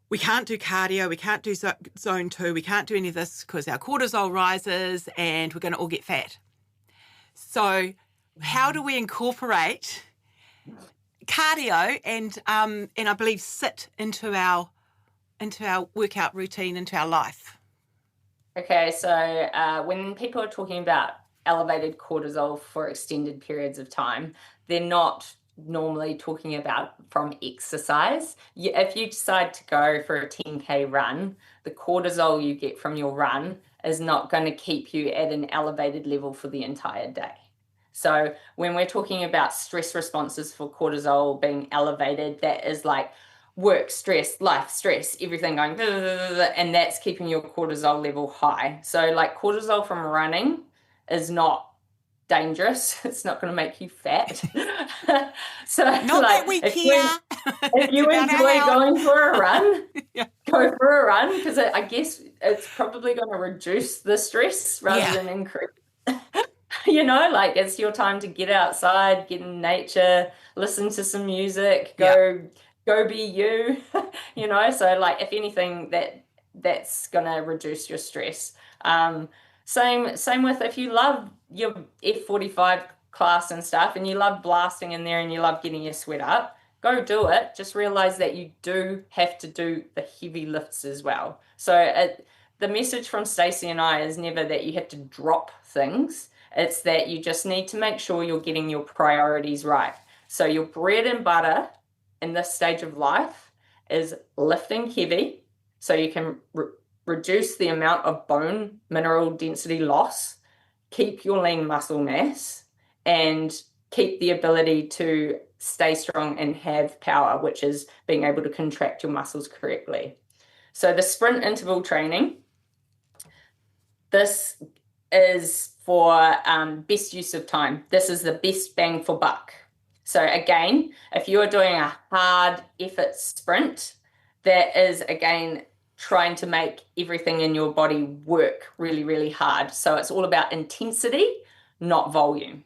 we can't do cardio, we can't do zone 2, we can't do any of this because our cortisol rises and we're going to all get fat. So how do we incorporate cardio and I believe sit into our workout routine, into our life? Okay, so when people are talking about elevated cortisol for extended periods of time, they're not normally talking about from exercise. If you decide to go for a 10K run, the cortisol you get from your run is not going to keep you at an elevated level for the entire day. So when we're talking about stress responses for cortisol being elevated, that is like work stress, life stress, everything going, blah, blah, blah, blah, and that's keeping your cortisol level high. So like cortisol from running is not dangerous. It's not going to make you fat. So not like, that we care. If you enjoy going for a run, yeah. Go for a run, because I guess it's probably going to reduce the stress rather than increase. Like it's your time to get outside, get in nature, listen to some music, go be you, so like if anything that's going to reduce your stress. Same with if you love your F45 class and stuff and you love blasting in there and you love getting your sweat up, go do it. Just realize that you do have to do the heavy lifts as well. So the message from Stacey and I is never that you have to drop things. It's that you just need to make sure you're getting your priorities right. So your bread and butter in this stage of life is lifting heavy so you can reduce the amount of bone mineral density loss, keep your lean muscle mass, and keep the ability to stay strong and have power, which is being able to contract your muscles correctly. So the sprint interval training, this is for best use of time. This is the best bang for buck. So again, if you are doing a hard effort sprint, that is again trying to make everything in your body work really, really hard. So it's all about intensity, not volume.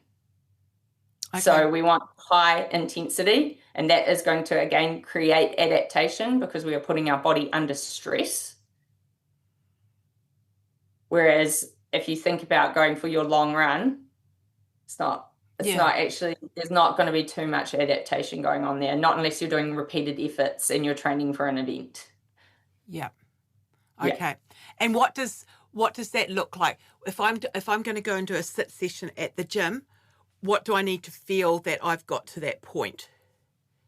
Okay. So we want high intensity, and that is going to again create adaptation because we are putting our body under stress. Whereas if you think about going for your long run, it's not actually, there's not going to be too much adaptation going on there, not unless you're doing repeated efforts and you're training for an event. Yeah. Okay. Yeah. And what does that look like? If I'm going to go and do a sit session at the gym, what do I need to feel that I've got to that point?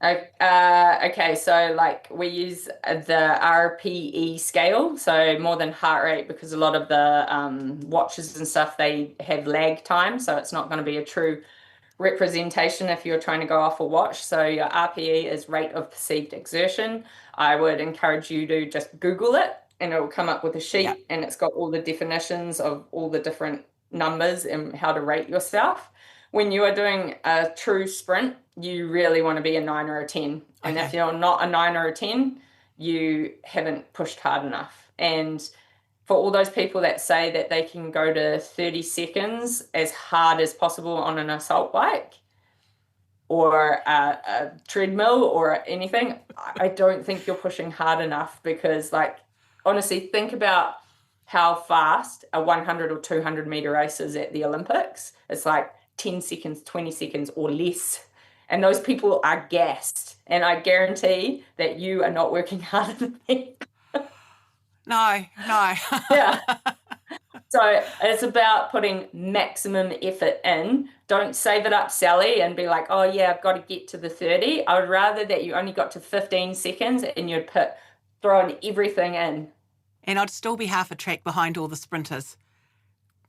Okay, so like we use the RPE scale, so more than heart rate, because a lot of the watches and stuff, they have lag time, so it's not going to be a true representation if you're trying to go off a watch. So your RPE is rate of perceived exertion. I would encourage you to just Google it and it will come up with a sheet and it's got all the definitions of all the different numbers and how to rate yourself. When you are doing a true sprint, you really want to be a 9 or a 10. And if you're not a 9 or a 10, you haven't pushed hard enough. And for all those people that say that they can go to 30 seconds as hard as possible on an assault bike or a treadmill or anything, I don't think you're pushing hard enough, because like, honestly, think about how fast a 100 or 200 meter race is at the Olympics. It's like 10 seconds, 20 seconds or less. And those people are gassed. And I guarantee that you are not working harder than me. No. Yeah. So it's about putting maximum effort in. Don't save it up, Sally, and be like, oh yeah, I've got to get to the 30. I would rather that you only got to 15 seconds and you'd thrown everything in. And I'd still be half a track behind all the sprinters.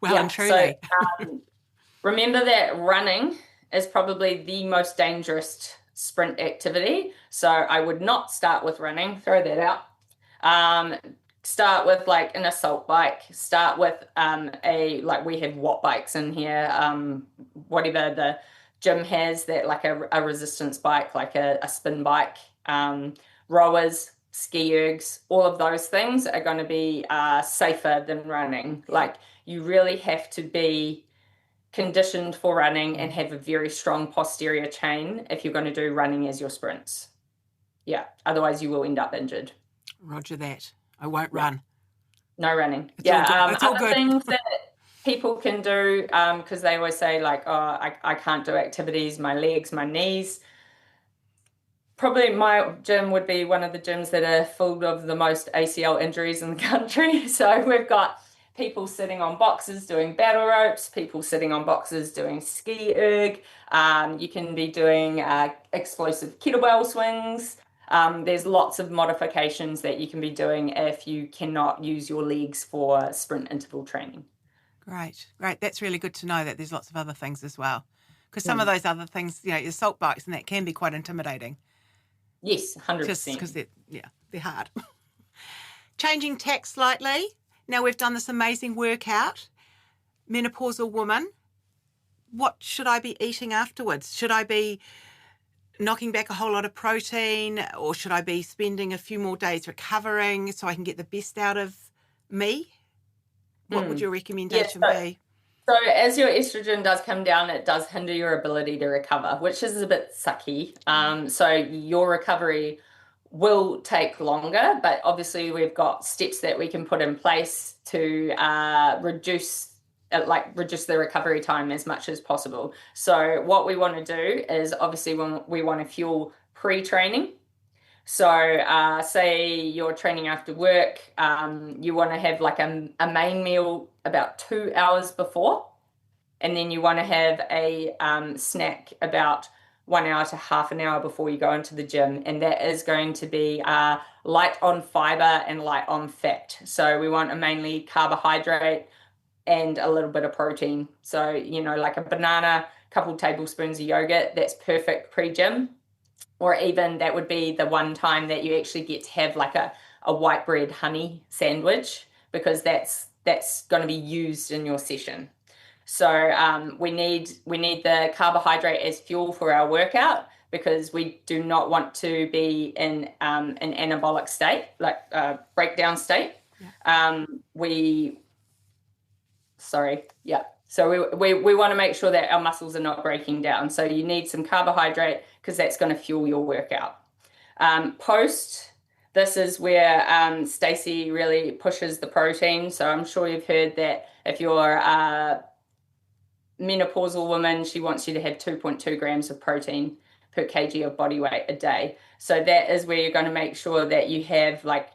Well and truly. So remember that running is probably the most dangerous sprint activity. So I would not start with running, throw that out. Start with like an assault bike, start with we have watt bikes in here, whatever the gym has, that like a resistance bike, like a spin bike, rowers, ski ergs, all of those things are going to be safer than running. Like you really have to be conditioned for running and have a very strong posterior chain if you're going to do running as your sprints. Yeah, otherwise you will end up injured. Roger that. I won't run. No running. It's all good. It's all other good. things that people can do, because they always say like, oh, I can't do activities, my legs, my knees. Probably my gym would be one of the gyms that are full of the most ACL injuries in the country. So we've got people sitting on boxes doing battle ropes, people sitting on boxes doing ski erg. You can be doing explosive kettlebell swings. There's lots of modifications that you can be doing if you cannot use your legs for sprint interval training. Great. That's really good to know that there's lots of other things as well. Because some of those other things, your assault bikes and that can be quite intimidating. Yes, 100%. Just because they're hard. Changing tack slightly. Now we've done this amazing workout. Menopausal woman, what should I be eating afterwards? Should I be knocking back a whole lot of protein, or should I be spending a few more days recovering so I can get the best out of me? What would your recommendation be? So as your estrogen does come down, it does hinder your ability to recover, which is a bit sucky. So your recovery will take longer, but obviously we've got steps that we can put in place to reduce the recovery time as much as possible. So what we want to do is obviously when we want to fuel pre-training. So say you're training after work, you want to have like a main meal about 2 hours before, and then you want to have a snack about 1 hour to half an hour before you go into the gym, and that is going to be light on fiber and light on fat. So we want a mainly carbohydrate and a little bit of protein. So, like a banana, a couple tablespoons of yogurt, that's perfect pre-gym. Or even that would be the one time that you actually get to have like a white bread honey sandwich, because that's going to be used in your session. So we need the carbohydrate as fuel for our workout, because we do not want to be in an anabolic state, like a breakdown state. So we want to make sure that our muscles are not breaking down. So you need some carbohydrate, because that's going to fuel your workout. Post, this is where Stacey really pushes the protein. So I'm sure you've heard that if you're a menopausal woman, she wants you to have 2.2 grams of protein per kg of body weight a day. So that is where you're going to make sure that you have like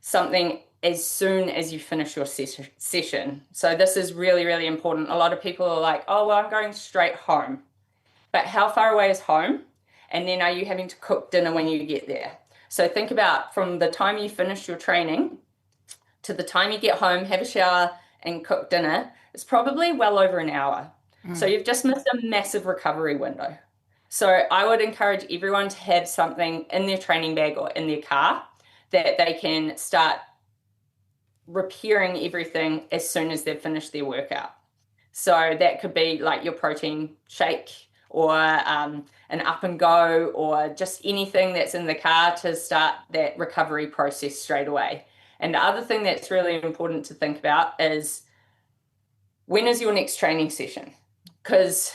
something as soon as you finish your session. So this is really, really important. A lot of people are like, oh, well, I'm going straight home. But how far away is home? And then are you having to cook dinner when you get there? So think about from the time you finish your training to the time you get home, have a shower and cook dinner, it's probably well over an hour. So you've just missed a massive recovery window. So I would encourage everyone to have something in their training bag or in their car that they can start repairing everything as soon as they've finished their workout. So that could be like your protein shake, or an up and go, or just anything that's in the car to start that recovery process straight away. And the other thing that's really important to think about is, when is your next training session? Because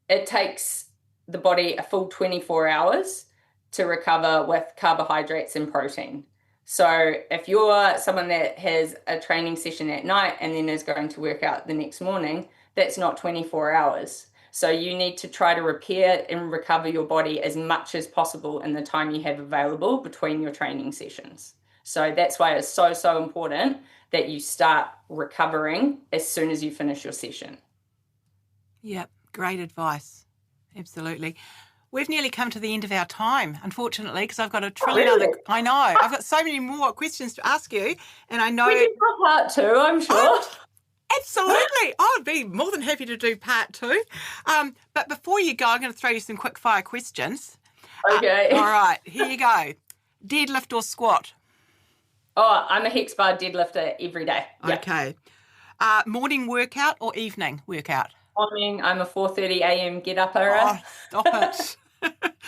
it takes the body a full 24 hours to recover with carbohydrates and protein. So if you're someone that has a training session at night and then is going to work out the next morning, that's not 24 hours. So you need to try to repair and recover your body as much as possible in the time you have available between your training sessions. So that's why it's so, so important that you start recovering as soon as you finish your session. Yep, great advice. Absolutely. We've nearly come to the end of our time, unfortunately, because I've got a trillion other... I know. I've got so many more questions to ask you, and I know... We can talk part two, I'm sure. Absolutely. I'd be more than happy to do part 2. But before you go, I'm going to throw you some quick fire questions. Okay. All right, here you go. Deadlift or squat? Oh, I'm a hex bar deadlifter every day. Yeah. Okay. Morning workout or evening workout? Morning, I'm a 4:30 a.m. get-upper. Oh, stop it.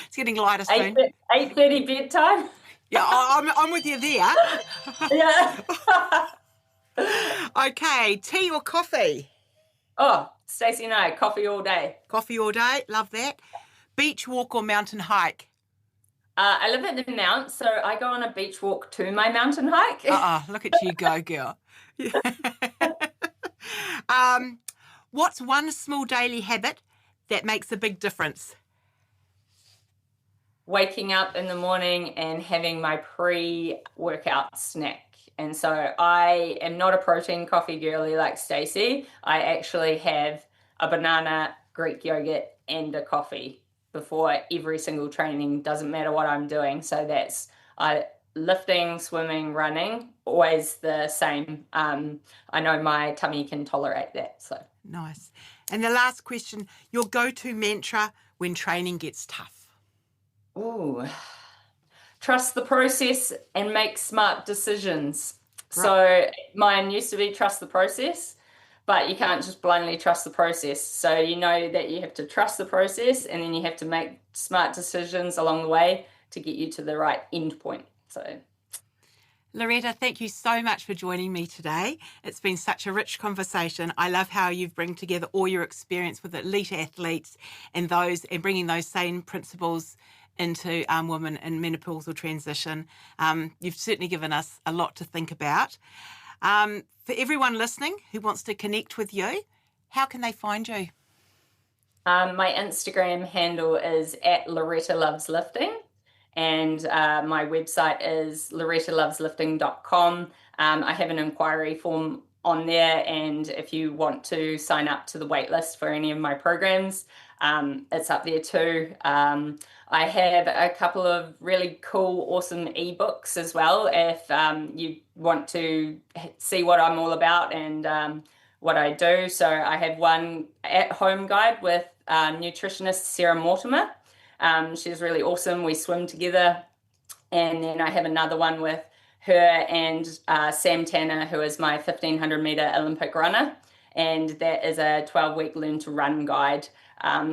It's getting lighter soon. 8:30 bedtime. Yeah, I'm with you there. Yeah. Okay, tea or coffee? Oh, Stacey and I, coffee all day. Coffee all day, love that. Beach walk or mountain hike? I live at the mount, so I go on a beach walk to my mountain hike. Look at you go, girl. What's one small daily habit that makes a big difference? Waking up in the morning and having my pre-workout snack. And so I am not a protein coffee girly like Stacey. I actually have a banana, Greek yogurt, and a coffee before every single training. Doesn't matter what I'm doing. So that's lifting, swimming, running, always the same. I know my tummy can tolerate that. So nice. And the last question, your go-to mantra when training gets tough? Ooh, trust the process and make smart decisions. Right. So mine used to be trust the process, but you can't just blindly trust the process. So you know that you have to trust the process and then you have to make smart decisions along the way to get you to the right end point. So, Loretta, thank you so much for joining me today. It's been such a rich conversation. I love how you bring together all your experience with elite athletes and bringing those same principles into women in menopausal transition. You've certainly given us a lot to think about. For everyone listening who wants to connect with you, how can they find you? My Instagram handle is @LorettaLovesLifting, and my website is lorettaloveslifting.com. I have an inquiry form on there, and if you want to sign up to the waitlist for any of my programs, it's up there too. I have a couple of really cool, awesome ebooks as well if you want to see what I'm all about and what I do. So I have one at-home guide with nutritionist Sarah Mortimer. She's really awesome. We swim together. And then I have another one with her and Sam Tanner, who is my 1,500 metre Olympic runner. And that is a 12-week learn to run guide.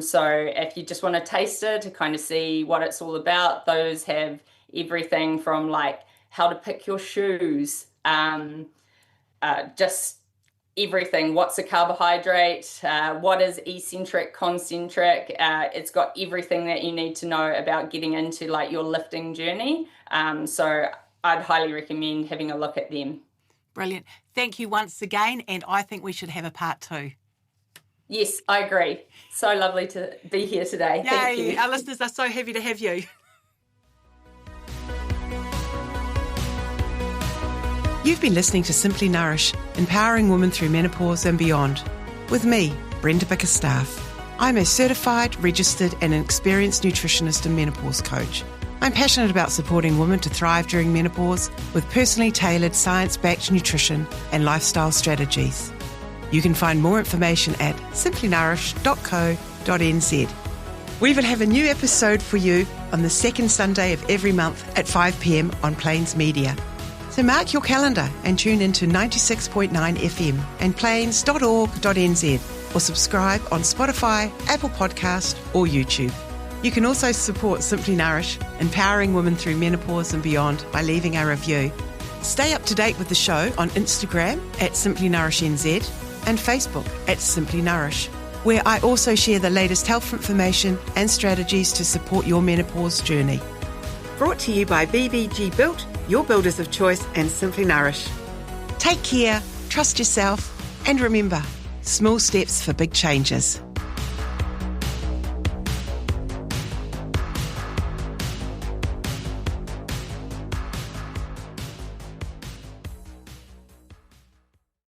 So if you just want to taste it to kind of see what it's all about, those have everything from like how to pick your shoes, just everything. What's a carbohydrate? What is eccentric, concentric? It's got everything that you need to know about getting into like your lifting journey. So I'd highly recommend having a look at them. Brilliant. Thank you once again. And I think we should have a part 2. Yes, I agree. So lovely to be here today. Yay, thank you. Our listeners are so happy to have you. You've been listening to Simply Nourish, empowering women through menopause and beyond. With me, Brenda Bickerstaff. I'm a certified, registered and experienced nutritionist and menopause coach. I'm passionate about supporting women to thrive during menopause with personally tailored science-backed nutrition and lifestyle strategies. You can find more information at simplynourish.co.nz. We will have a new episode for you on the second Sunday of every month at 5 p.m. on Plains Media. So mark your calendar and tune into 96.9 FM and plains.org.nz or subscribe on Spotify, Apple Podcast or YouTube. You can also support Simply Nourish, empowering women through menopause and beyond by leaving a review. Stay up to date with the show on Instagram @SimplyNourishNZ and Facebook @SimplyNourish, where I also share the latest health information and strategies to support your menopause journey. Brought to you by BBG Built, your builders of choice, and Simply Nourish. Take care, trust yourself, and remember, small steps for big changes.